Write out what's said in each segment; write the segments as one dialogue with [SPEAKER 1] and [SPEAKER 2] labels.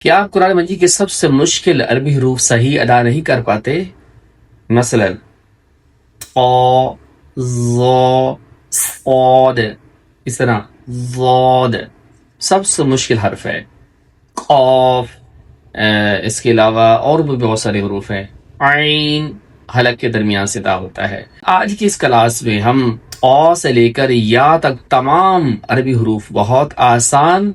[SPEAKER 1] کیا آپ قرآن مجید کے سب سے مشکل عربی حروف صحیح ادا نہیں کر پاتے؟ مثلا قا، ظا، صاد، اس طرح ضاد سب سے مشکل حرف ہے. قاف، اس کے علاوہ اور بھی بہت سارے حروف ہیں. عین حلق کے درمیان سے ادا ہوتا ہے. آج کی اس کلاس میں ہم قا سے لے کر یا تک تمام عربی حروف بہت آسان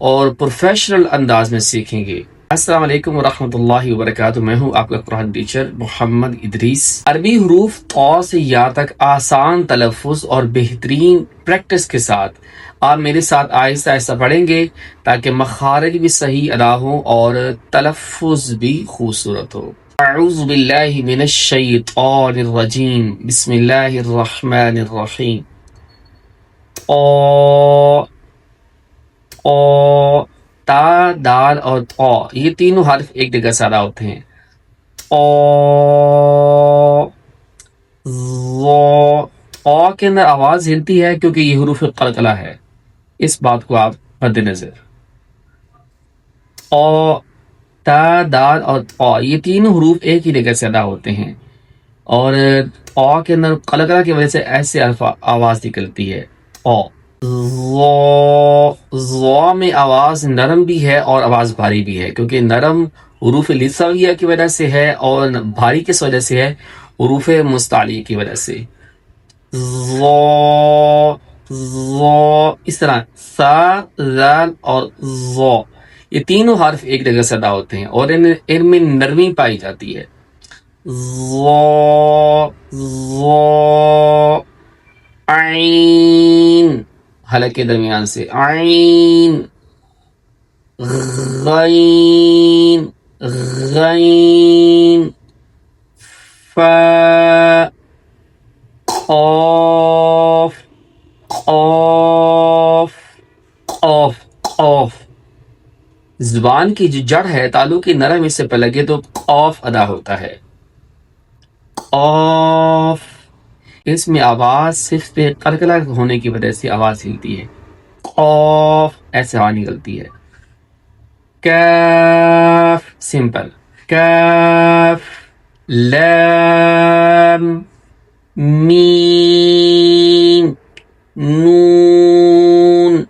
[SPEAKER 1] اور پروفیشنل انداز میں سیکھیں گے. السلام علیکم ورحمۃ اللہ وبرکاتہ. میں ہوں آپ کا قرآن ٹیچر محمد ادریس. عربی حروف قا سے یا تک آسان تلفظ اور بہترین پریکٹس کے ساتھ آپ میرے ساتھ آہستہ آہستہ پڑھیں گے تاکہ مخارج بھی صحیح ادا ہوں اور تلفظ بھی خوبصورت ہو. اعوذ باللہ من الشیطان الرجیم. بسم اللہ الرحمن الرحیم. قا، قا، تا، دال اور قا یہ تینوں حرف ایک جگہ سے ادا ہوتے ہیں. قا، ظا. قا کے اندر آواز ہلتی ہے کیونکہ یہ حروف قلقلہ ہے، اس بات کو آپ مد نظر. قا، تا، دال اور قا یہ تینوں حروف ایک ہی جگہ سے ادا ہوتے ہیں اور قا کے اندر قلقلہ کی وجہ سے ایسے آواز نکلتی ہے. قا. ضا میں آواز نرم بھی ہے اور آواز بھاری بھی ہے کیونکہ نرم حروف لثویہ کی وجہ سے ہے اور بھاری کس وجہ سے ہے؟ حروف مستعلیہ کی وجہ سے. ضا، ضا اس طرح سا، ذال اور ضا یہ تینوں حرف ایک جگہ سے ادا ہوتے ہیں اور ان میں نرمی پائی جاتی ہے. ضا، ضا. عین حلق کے درمیان سے. عین. غین، غین. فا، قاف، قاف، قاف، قاف. زبان کی جو جڑ ہے تالو کی نرم اس سے پہ لگے تو قاف ادا ہوتا ہے. قاف اس میں آواز صرف پہ قلقلہ ہونے کی وجہ سے آواز ہلتی ہے. قاف ایسے آواز نکلتی ہے. کاف سمپل. کاف. لام، میم، نون،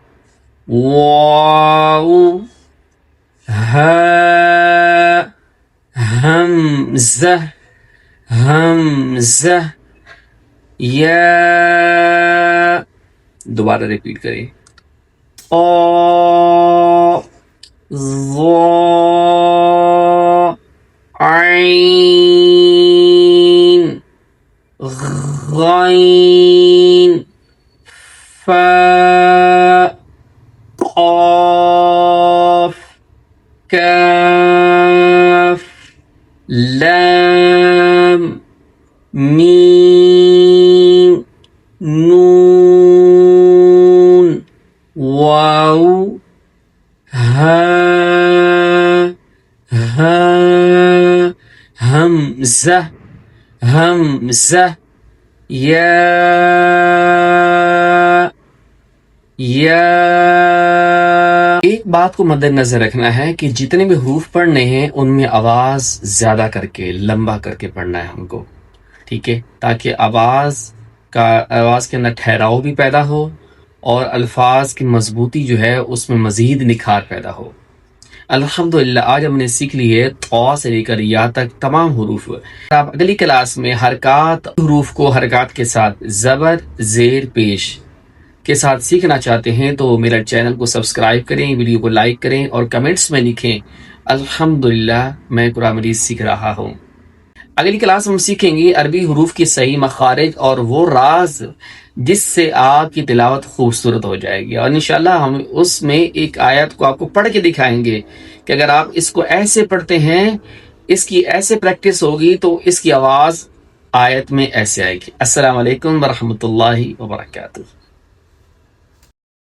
[SPEAKER 1] واو، ہاء، حمزہ، حمزہ، یا. دوبارہ ریپیٹ کریں. قا، ظا، عین، غین، فا، قاف، کاف، لام، میم، نون، واو، ہاء، ہاء، حمزہ، حمزہ، یا، یا. ایک بات کو مد نظر رکھنا ہے کہ جتنے بھی حروف پڑھنے ہیں ان میں آواز زیادہ کر کے لمبا کر کے پڑھنا ہے ہم کو، ٹھیک ہے، تاکہ آواز کے اندر ٹھہراؤ بھی پیدا ہو اور الفاظ کی مضبوطی جو ہے اس میں مزید نکھار پیدا ہو. الحمدللہ آج ہم نے سیکھ لی ہے قا سے لے کر یا تک تمام حروف. آپ اگلی کلاس میں حرکات حروف کو حرکات کے ساتھ زبر، زیر، پیش کے ساتھ سیکھنا چاہتے ہیں تو میرا چینل کو سبسکرائب کریں، ویڈیو کو لائک کریں اور کمنٹس میں لکھیں الحمدللہ میں قرآن مجید سیکھ رہا ہوں. اگلی کلاس ہم سیکھیں گے عربی حروف کی صحیح مخارج اور وہ راز جس سے آپ کی تلاوت خوبصورت ہو جائے گی، اور انشاءاللہ ہم اس میں ایک آیت کو آپ کو پڑھ کے دکھائیں گے کہ اگر آپ اس کو ایسے پڑھتے ہیں، اس کی ایسے پریکٹس ہوگی تو اس کی آواز آیت میں ایسے آئے گی. السلام علیکم ورحمۃ اللہ وبرکاتہ.